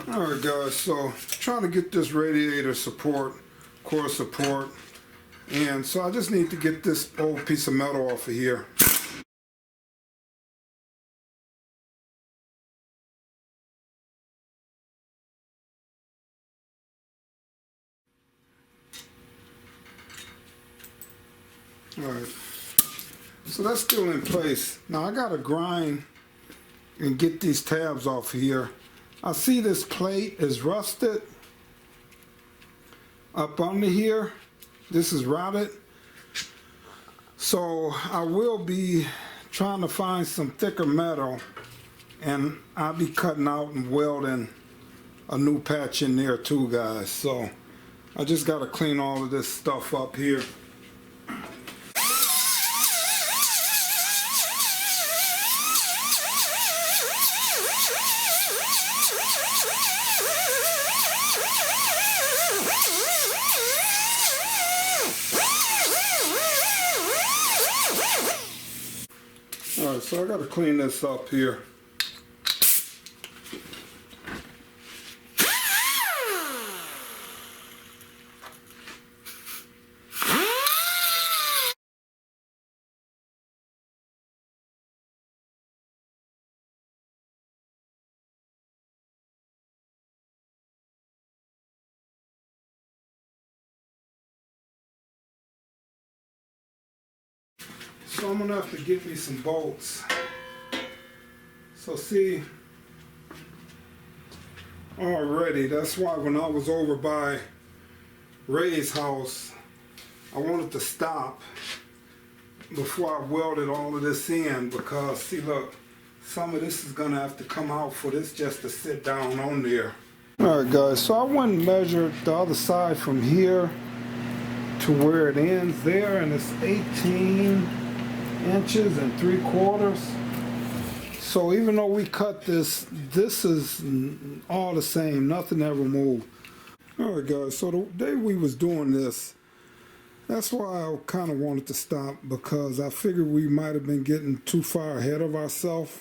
Alright guys, so trying to get this radiator support, core support, and so I just need to get this old piece of metal off of here. Alright, so that's still in place. Now I gotta grind and get these tabs off of here. I see this plate is rusted up under here. This is routed. So I will be trying to find some thicker metal, and I'll be cutting out and welding a new patch in there too, guys. So I just got to clean all of this stuff up here. Alright, so I got to clean this up here. So I'm gonna have to get me some bolts. So see, already, that's why when I was over by Ray's house, I wanted to stop before I welded all of this in, because see, look, some of this is gonna have to come out for this just to sit down on there. Alright guys, so I went and measured the other side from here to where it ends there, and it's 18 inches and 3/4. So even though we cut this, this is all the same, nothing ever moved. Alright guys, so the day we was doing this, that's why I kind of wanted to stop, because I figured we might have been getting too far ahead of ourselves,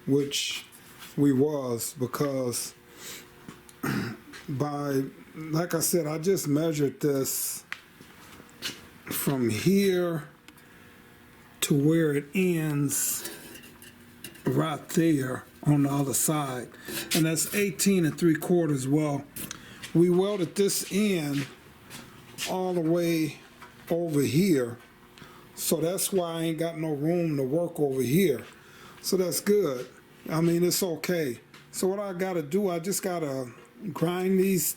which we was, because by, like I said, I just measured this from here to where it ends right there on the other side, and that's 18 3/4. Well, we welded this in all the way over here, so that's why I ain't got no room to work over here. So that's good. I mean, it's okay. So what I gotta do, I just gotta grind these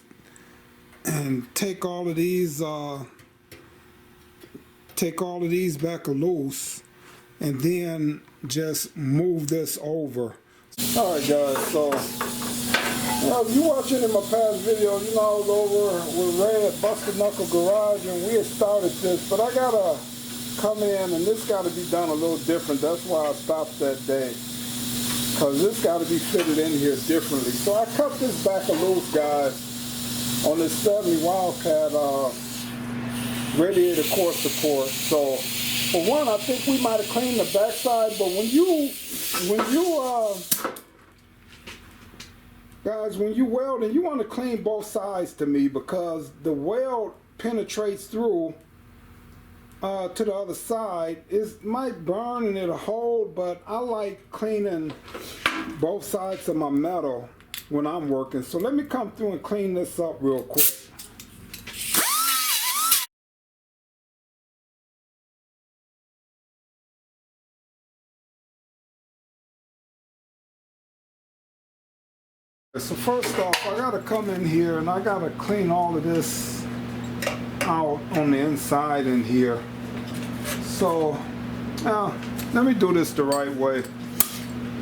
and take all of these back loose, and then just move this over. Alright guys, so if you watching in my past video, you know I was over with Ray at Busted Knuckle Garage, and we had started this, but I gotta come in, and this gotta be done a little different. That's why I stopped that day, because this gotta be fitted in here differently. So I cut this back loose, guys, on this 70 Wildcat radiator core support. So for one, I think we might have cleaned the backside, but when you guys, when you weld, and you want to clean both sides to me, because the weld penetrates through to the other side. It might burn and it'll hold, but I like cleaning both sides of my metal when I'm working. So let me come through and clean this up real quick. So first off, I gotta come in here and I gotta clean all of this out on the inside in here. So now let me do this the right way.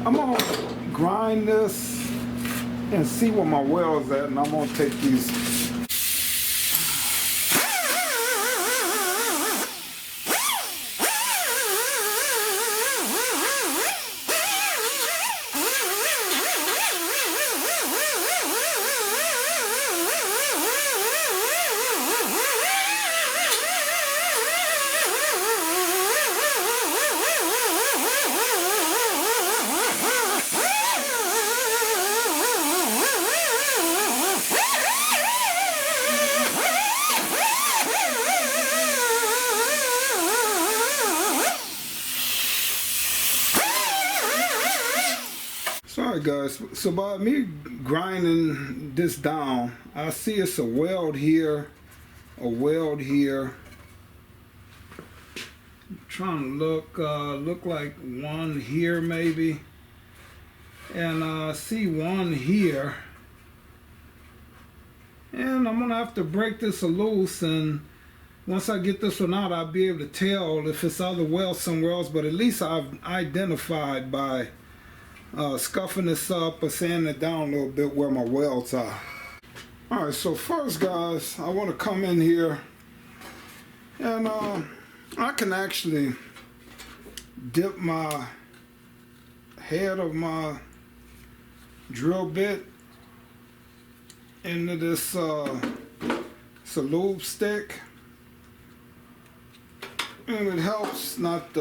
I'm gonna grind this and see where my well's at, and I'm gonna take these. Alright guys, so by me grinding this down, I see it's a weld here, a weld here. I'm trying to look like one here maybe. And I see one here. And I'm gonna have to break this loose, and once I get this one out, I'll be able to tell if it's other welds somewhere else, but at least I've identified by scuffing this up or sanding it down a little bit where my welds are. Alright, so first guys, I want to come in here and I can actually dip my head of my drill bit into this it's a lube stick, and it helps not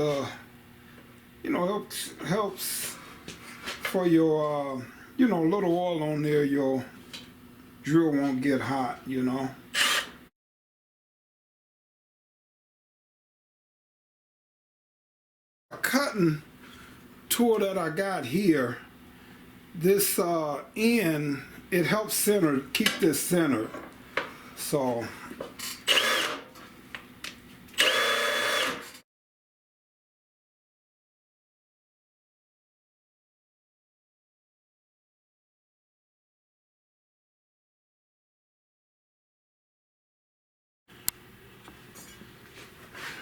helps for your little oil on there, your drill won't get hot, A cutting tool that I got here, this end, it helps keep this centered. So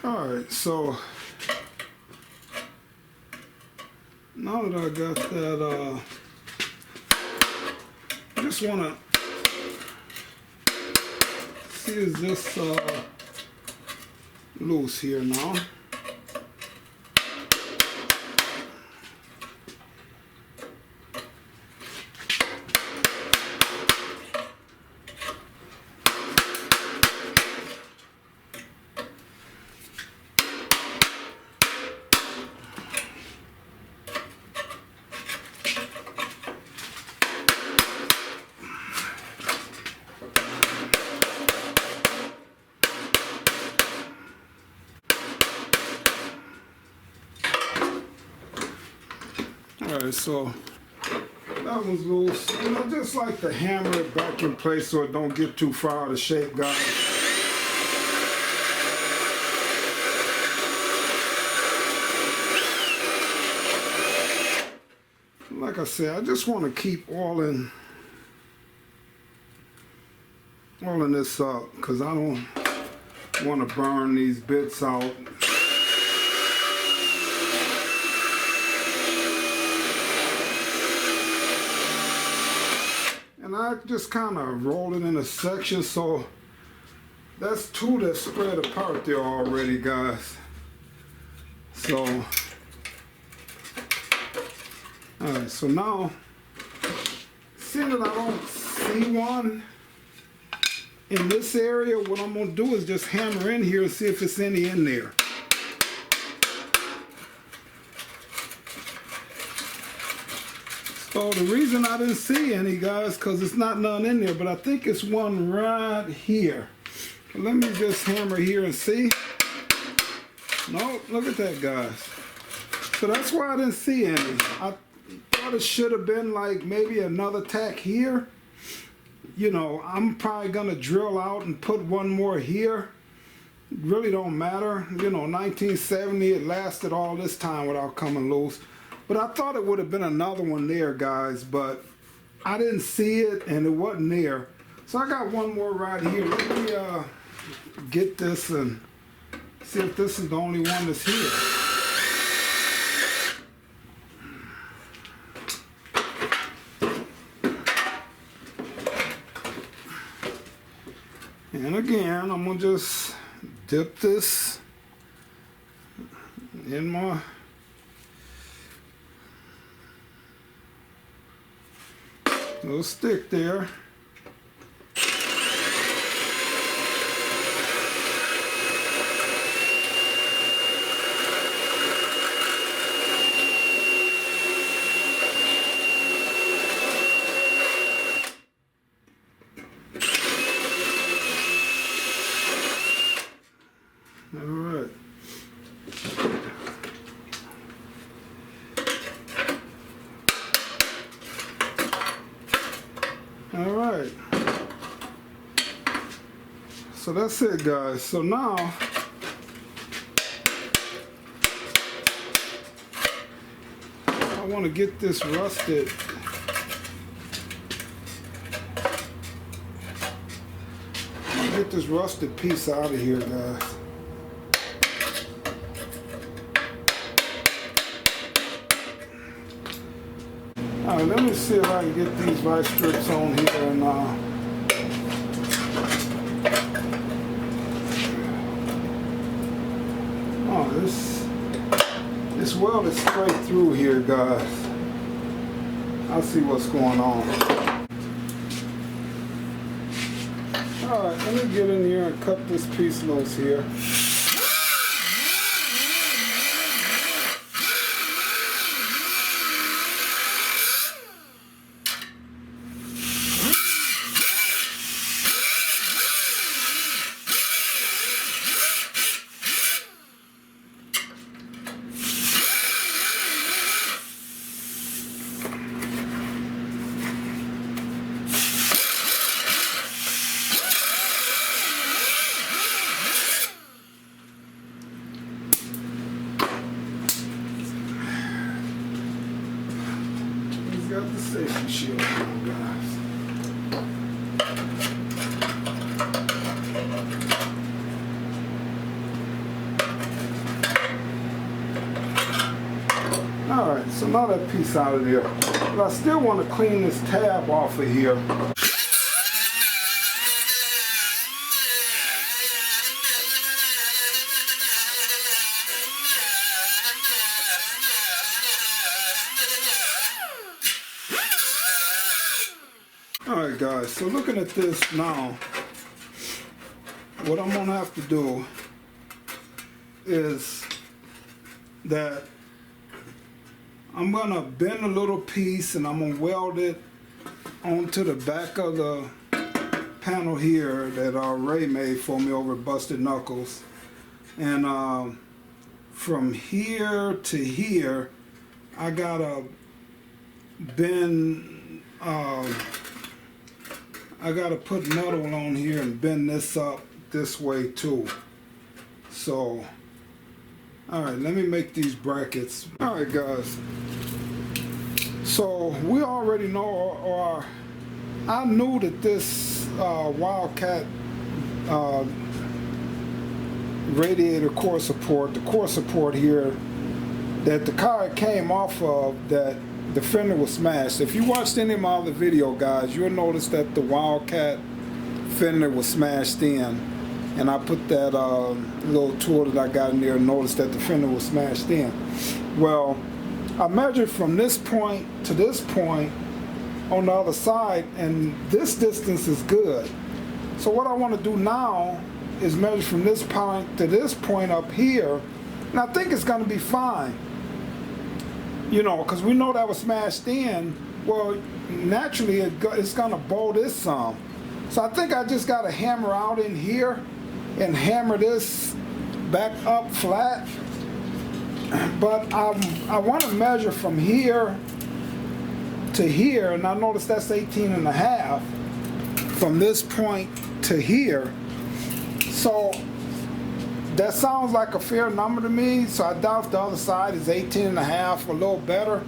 alright, so now that I got that, I just want to see, is this loose here now? Alright, so that one's loose. And I just like to hammer it back in place so it don't get too far out of shape, guys. Like I said, I just want to keep oiling this up because I don't want to burn these bits out. And I just kind of roll it in a section, so that's two that spread apart there already, guys. So, alright, so now, seeing that I don't see one in this area, what I'm going to do is just hammer in here and see if it's any in there. So the reason I didn't see any, guys, because it's not none in there, but I think it's one right here. Let me just hammer here and see. No, look at that, guys. So that's why I didn't see any. I thought it should have been like maybe another tack here. I'm probably going to drill out and put one more here. It really don't matter. 1970, it lasted all this time without coming loose. But I thought it would have been another one there, guys, but I didn't see it and it wasn't there. So I got one more right here. Let me get this and see if this is the only one that's here. And again, I'm going to just dip this in my little stick there. All right. All right. So that's it, guys. So now I want to get this rusted. Get this rusted piece out of here, guys. Alright, let me see if I can get these vice strips on here and oh, this weld is straight through here, guys. I'll see what's going on. Alright, let me get in here and cut this piece loose here. Got the safety shield on, guys. Alright, so now that piece out of there. But I still want to clean this tab off of here. Alright guys, so looking at this now, what I'm going to have to do is that I'm going to bend a little piece and I'm going to weld it onto the back of the panel here that Ray made for me over at Busted Knuckles. And from here to here, I got to bend... I gotta put metal on here and bend this up this way too. So, alright, let me make these brackets. Alright guys, so we already know, or I knew that this Wildcat radiator core support, the core support here, that the car came off of, that the fender was smashed. If you watched any of my other video, guys, you'll notice that the Wildcat fender was smashed in, and I put that little tool that I got in there and noticed that the fender was smashed in. Well, I measured from this point to this point on the other side, and this distance is good. So what I want to do now is measure from this point to this point up here, and I think it's going to be fine. You know, because we know that was smashed in. Well, naturally it's going to bow this some. So I think I just got to hammer out in here and hammer this back up flat. But I want to measure from here to here, and I notice that's 18.5 from this point to here. So that sounds like a fair number to me, so I doubt the other side is 18.5, a little better.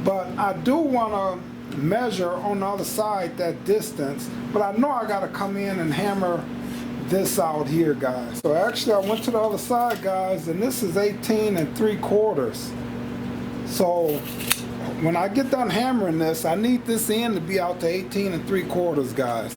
But I do want to measure on the other side that distance, but I know I got to come in and hammer this out here, guys. So actually I went to the other side, guys, and this is 18.75. So when I get done hammering this, I need this end to be out to 18.75, guys.